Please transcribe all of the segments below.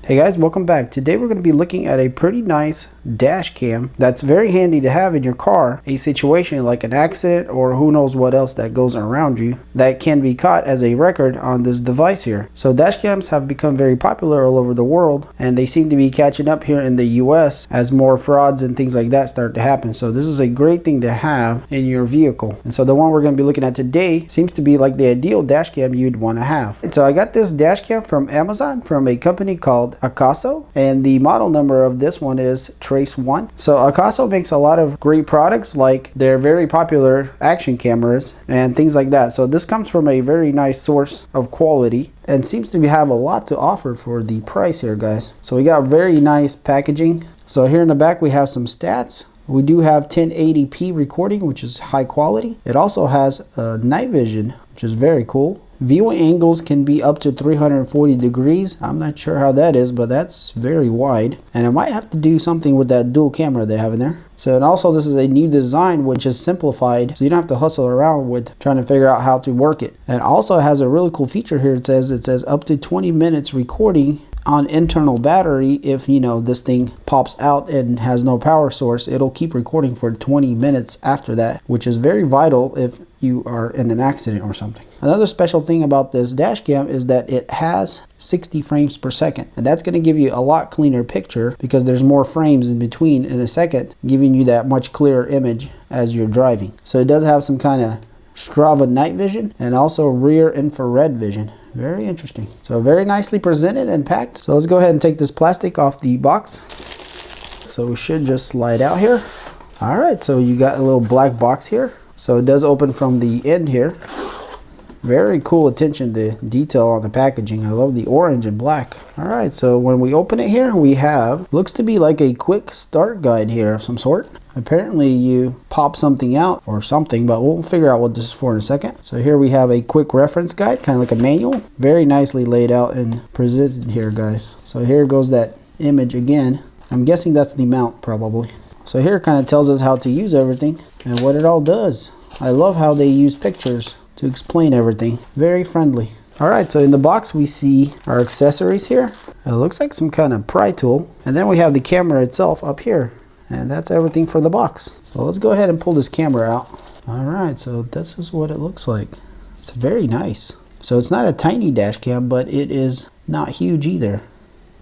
Hey guys, welcome back. Today we're going to be looking at a pretty nice dash cam that's very handy to have in your car. A situation like an accident or who knows what else that goes around you that can be caught as a record on this device here. So dash cams have become very popular all over the world, and they seem to be catching up here in the US as more frauds and things like that start to happen. So this is a great thing to have in your vehicle. And so the one we're going to be looking at today seems to be like the ideal dash cam you'd want to have. And so I got this dash cam from Amazon from a company called AKASO, and the model number of this one is Trace 1. So AKASO makes a lot of great products, like their very popular action cameras and things like that. So this comes from a very nice source of quality and seems to have a lot to offer for the price here, guys. So we got very nice packaging. So here in the back we have some stats. We do have 1080p recording, which is high quality. It also has night vision, which is very cool. Viewing angles can be up to 340 degrees. I'm not sure how that is, but that's very wide. And I might have to do something with that dual camera they have in there. So, and also this is a new design which is simplified, so you don't have to hustle around with trying to figure out how to work it. And also it has a really cool feature here. It says up to 20 minutes recording on internal battery. If you know this thing pops out and has no power source, it'll keep recording for 20 minutes after that, which is very vital if you are in an accident or something. Another special thing about this dash cam is that it has 60 frames per second, and that's going to give you a lot cleaner picture because there's more frames in between in a second, giving you that much clearer image as you're driving. So it does have some kind of Strava night vision and also rear infrared vision. Very interesting. So very nicely presented and packed. So let's go ahead and take this plastic off the box. So we should just slide out here. All right, so you got a little black box here. So it does open from the end here. Very cool attention to detail on the packaging. I love the orange and black. All right, so when we open it here, we have, looks to be like a quick start guide here of some sort. Apparently you pop something out or something, but we'll figure out what this is for in a second. So here we have a quick reference guide, kind of like a manual. Very nicely laid out and presented here, guys. So here goes that image again. I'm guessing that's the mount probably. So here it kind of tells us how to use everything and what it all does. I love how they use pictures to explain everything. Very friendly. All right, so in the box we see our accessories here. It looks like some kind of pry tool. And then we have the camera itself up here. And that's everything for the box. So let's go ahead and pull this camera out. All right, so this is what it looks like. It's very nice. So it's not a tiny dash cam, but it is not huge either.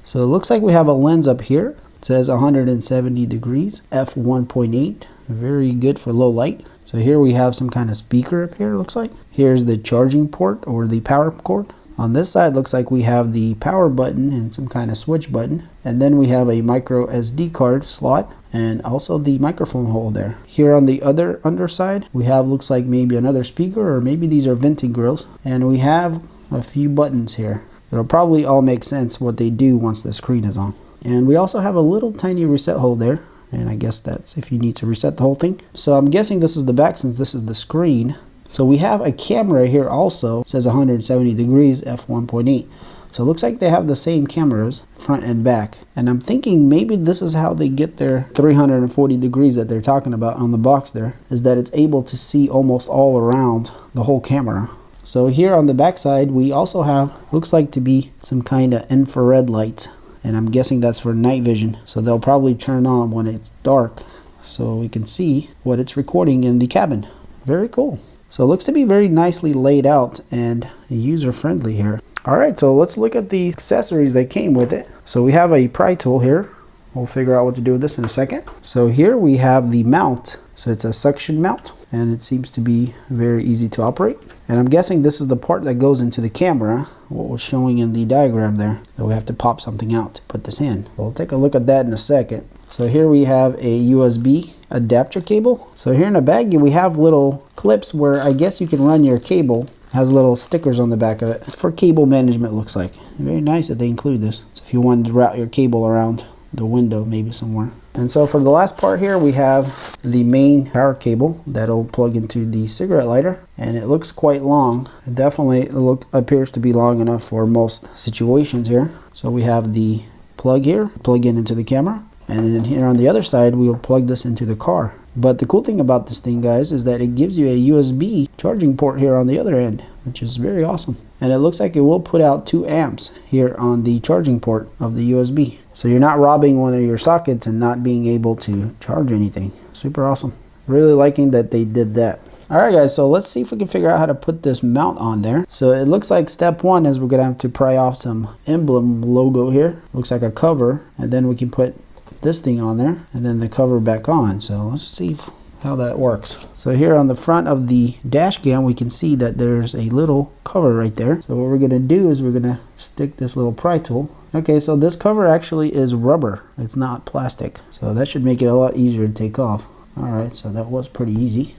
So it looks like we have a lens up here. It says 170 degrees, f1.8. Very good for low light. So here we have some kind of speaker up here, it looks like. Here's the charging port or the power cord. On this side looks like we have the power button and some kind of switch button. And then we have a micro SD card slot and also the microphone hole there. Here on the other underside we have, looks like maybe another speaker, or maybe these are venting grills. And we have a few buttons here. It'll probably all make sense what they do once the screen is on. And we also have a little tiny reset hole there. And I guess that's if you need to reset the whole thing. So I'm guessing this is the back since this is the screen. So we have a camera here also. It says 170 degrees, f1.8. So it looks like they have the same cameras, front and back. And I'm thinking maybe this is how they get their 340 degrees that they're talking about on the box there, is that it's able to see almost all around the whole camera. So here on the back side, we also have, looks like to be some kind of infrared lights. And I'm guessing that's for night vision. So they'll probably turn on when it's dark so we can see what it's recording in the cabin. Very cool. So it looks to be very nicely laid out and user friendly here. All right, so let's look at the accessories that came with it. So we have a pry tool here. We'll figure out what to do with this in a second. So here we have the mount. So it's a suction mount, and it seems to be very easy to operate. And I'm guessing this is the part that goes into the camera, what was showing in the diagram there, that we have to pop something out to put this in. We'll take a look at that in a second. So here we have a USB adapter cable. So here in the bag we have little clips where I guess you can run your cable. It has little stickers on the back of it for cable management, looks like. Very nice that they include this. So if you wanted to route your cable around the window maybe somewhere. And so for the last part here we have the main power cable that'll plug into the cigarette lighter, and it looks quite long. It definitely appears to be long enough for most situations here. So we have the plug here, plug in into the camera, and then here on the other side we'll plug this into the car. But the cool thing about this thing, guys, is that it gives you a USB charging port here on the other end, which is very awesome. And it looks like it will put out 2 amps here on the charging port of the USB. So you're not robbing one of your sockets and not being able to charge anything. Super awesome. Really liking that they did that. Alright guys, so let's see if we can figure out how to put this mount on there. So it looks like step 1 is we're going to have to pry off some emblem logo here. Looks like a cover, and then we can put this thing on there and then the cover back on. So let's see how that works. So here on the front of the dash cam, we can see that there's a little cover right there. So what we're going to do is we're going to stick this little pry tool. Okay, so this cover actually is rubber. It's not plastic. So that should make it a lot easier to take off. Alright, so that was pretty easy.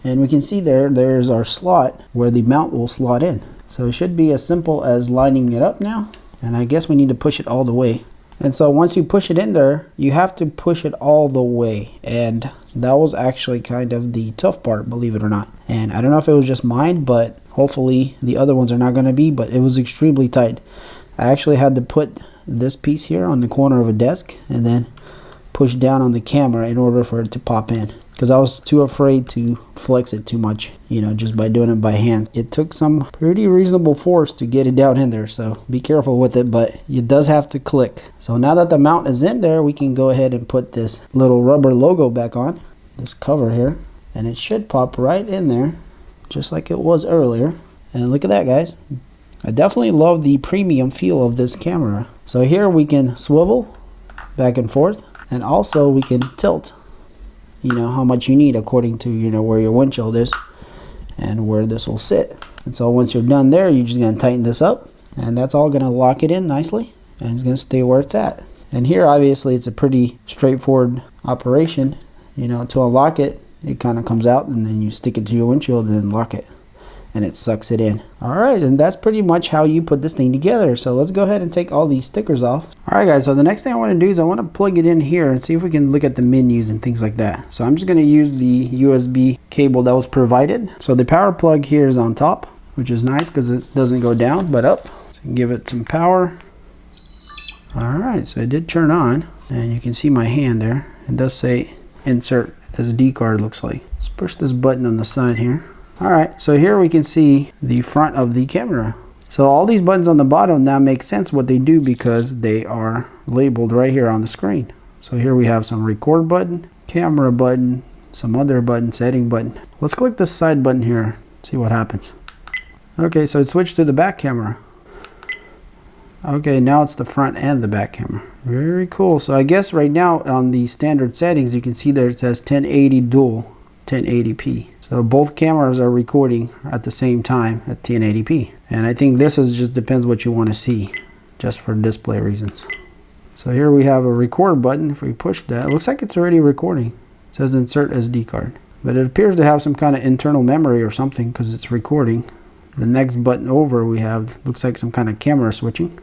And we can see there's our slot where the mount will slot in. So it should be as simple as lining it up now. And I guess we need to push it all the way. And so once you push it in there, you have to push it all the way. And that was actually kind of the tough part, believe it or not. And I don't know if it was just mine, but hopefully the other ones are not going to be, but it was extremely tight. I actually had to put this piece here on the corner of a desk and then push down on the camera in order for it to pop in. Because I was too afraid to flex it too much, you know, just by doing it by hand. It took some pretty reasonable force to get it down in there, so be careful with it, but it does have to click. So now that the mount is in there, we can go ahead and put this little rubber logo back on, this cover here, and it should pop right in there, just like it was earlier. And look at that, guys. I definitely love the premium feel of this camera. So here we can swivel back and forth, and also we can tilt, you know, how much you need according to, you know, where your windshield is and where this will sit. And so once you're done there, you're just going to tighten this up, and that's all going to lock it in nicely, and it's going to stay where it's at. And here obviously it's a pretty straightforward operation. You know, to unlock it, it kind of comes out and then you stick it to your windshield and then lock it, and it sucks it in. Alright, and that's pretty much how you put this thing together. So let's go ahead and take all these stickers off. Alright guys, so the next thing I want to do is I want to plug it in here and see if we can look at the menus and things like that. So I'm just going to use the USB cable that was provided. So the power plug here is on top, which is nice because it doesn't go down but up. So give it some power. Alright, so it did turn on, and you can see my hand there. It does say insert SD card, looks like. Let's push this button on the side here. Alright, so here we can see the front of the camera. So all these buttons on the bottom now make sense what they do because they are labeled right here on the screen. So here we have some record button, camera button, some other button, setting button. Let's click this side button here, see what happens. Okay, so it switched to the back camera. Okay, now it's the front and the back camera. Very cool. So I guess right now on the standard settings, you can see there it says 1080 dual 1080p. So both cameras are recording at the same time at 1080p. And I think this is just depends what you want to see, just for display reasons. So here we have a record button. If we push that, it looks like it's already recording. It says insert SD card. But it appears to have some kind of internal memory or something because it's recording. The next button over we have, looks like some kind of camera switching.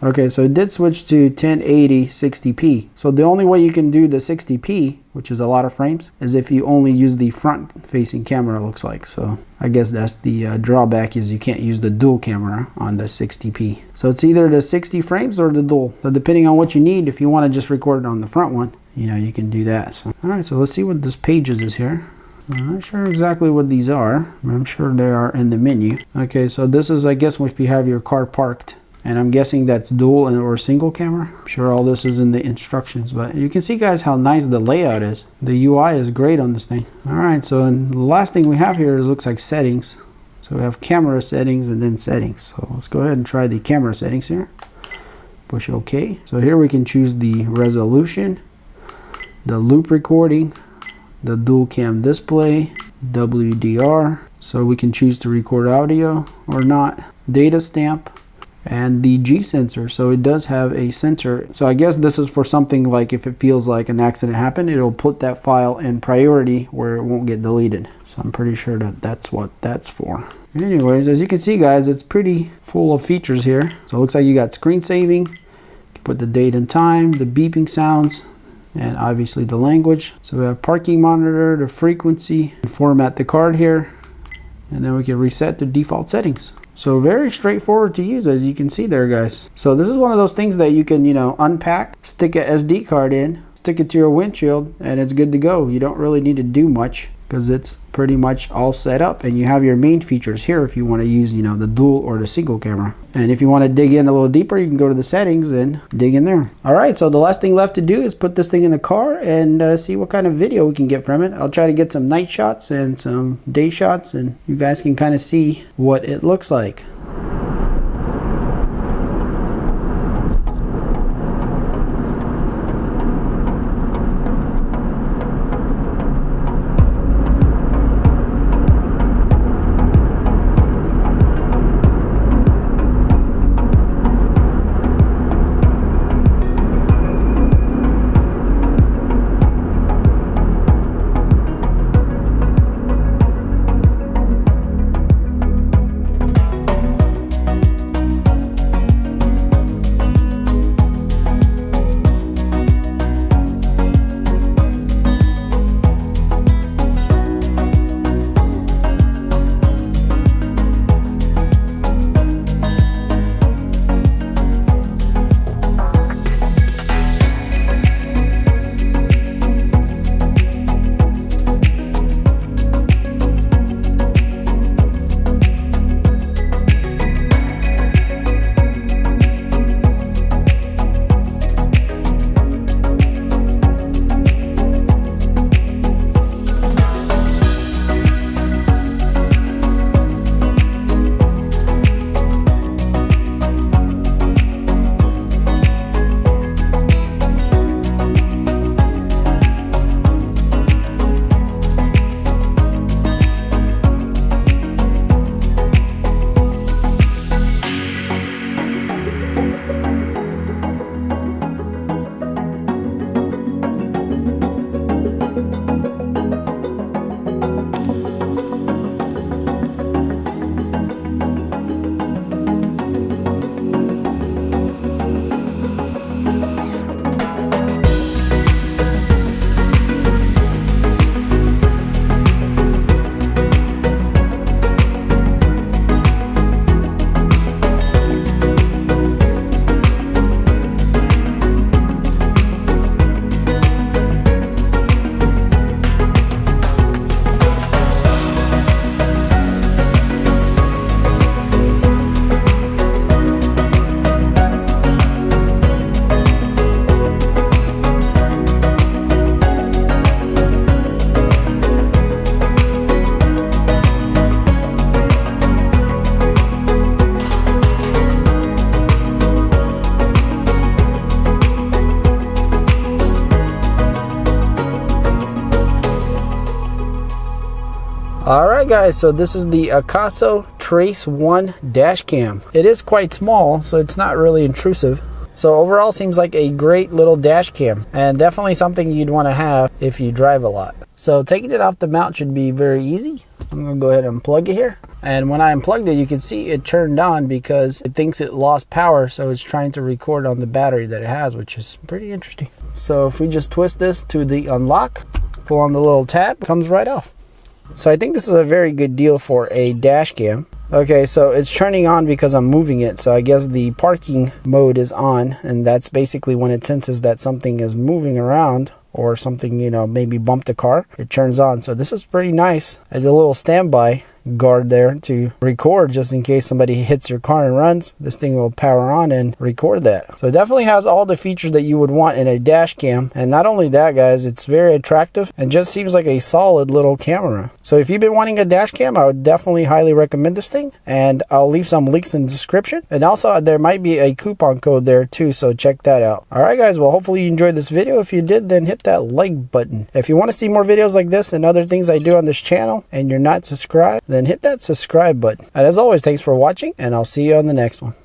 Okay, so it did switch to 1080 60p. So the only way you can do the 60p, which is a lot of frames, is if you only use the front facing camera, looks like. So I guess that's the drawback, is you can't use the dual camera on the 60p. So it's either the 60 frames or the dual. So depending on what you need, if you want to just record it on the front one, you know, you can do that. So, all right, so let's see what this pages is here. I'm not sure exactly what these are, but I'm sure they are in the menu. Okay, so this is, I guess, if you have your car parked. And I'm guessing that's dual or single camera. I'm sure all this is in the instructions, but you can see, guys, how nice the layout is. The UI is great on this thing. All right, so the last thing we have here looks like settings. So we have camera settings and then settings. So let's go ahead and try the camera settings here. Push OK. So here we can choose the resolution, the loop recording, the dual cam display, WDR. So we can choose to record audio or not, data stamp, and the G sensor. So it does have a sensor. So I guess this is for something like if it feels like an accident happened, it'll put that file in priority where it won't get deleted. So I'm pretty sure that that's what that's for. Anyways, as you can see, guys, it's pretty full of features here. So it looks like you got screen saving, you can put the date and time, the beeping sounds, and obviously the language. So we have parking monitor, the frequency, format the card here, and then we can reset the default settings. So very straightforward to use, as you can see there, guys. So this is one of those things that you can, you know, unpack, stick a SD card in, stick it to your windshield and it's good to go. You don't really need to do much because it's pretty much all set up, and you have your main features here if you want to use, you know, the dual or the single camera. And if you want to dig in a little deeper, you can go to the settings and dig in there. All right, so the last thing left to do is put this thing in the car and see what kind of video we can get from it. I'll try to get some night shots and some day shots, and you guys can kind of see what it looks like. Alright guys, so this is the AKASO Trace 1 dash cam. It is quite small, so it's not really intrusive. So overall seems like a great little dash cam, and definitely something you'd want to have if you drive a lot. So taking it off the mount should be very easy. I'm going to go ahead and unplug it here. And when I unplugged it, you can see it turned on because it thinks it lost power, so it's trying to record on the battery that it has, which is pretty interesting. So if we just twist this to the unlock, pull on the little tab, it comes right off. So I think this is a very good deal for a dash cam. Okay, so it's turning on because I'm moving it, so I guess the parking mode is on, and that's basically when it senses that something is moving around or something, you know, maybe bumped the car, it turns on. So this is pretty nice as a little standby guard there to record just in case somebody hits your car and runs. This thing will power on and record that. So it definitely has all the features that you would want in a dash cam. And not only that, guys, it's very attractive and just seems like a solid little camera. So if you've been wanting a dash cam, I would definitely highly recommend this thing, and I'll leave some links in the description. And also there might be a coupon code there too, so check that out. Alright guys, well hopefully you enjoyed this video. If you did, then hit that like button. If you want to see more videos like this and other things I do on this channel and you're not subscribed, then hit that subscribe button. And as always, thanks for watching, and I'll see you on the next one.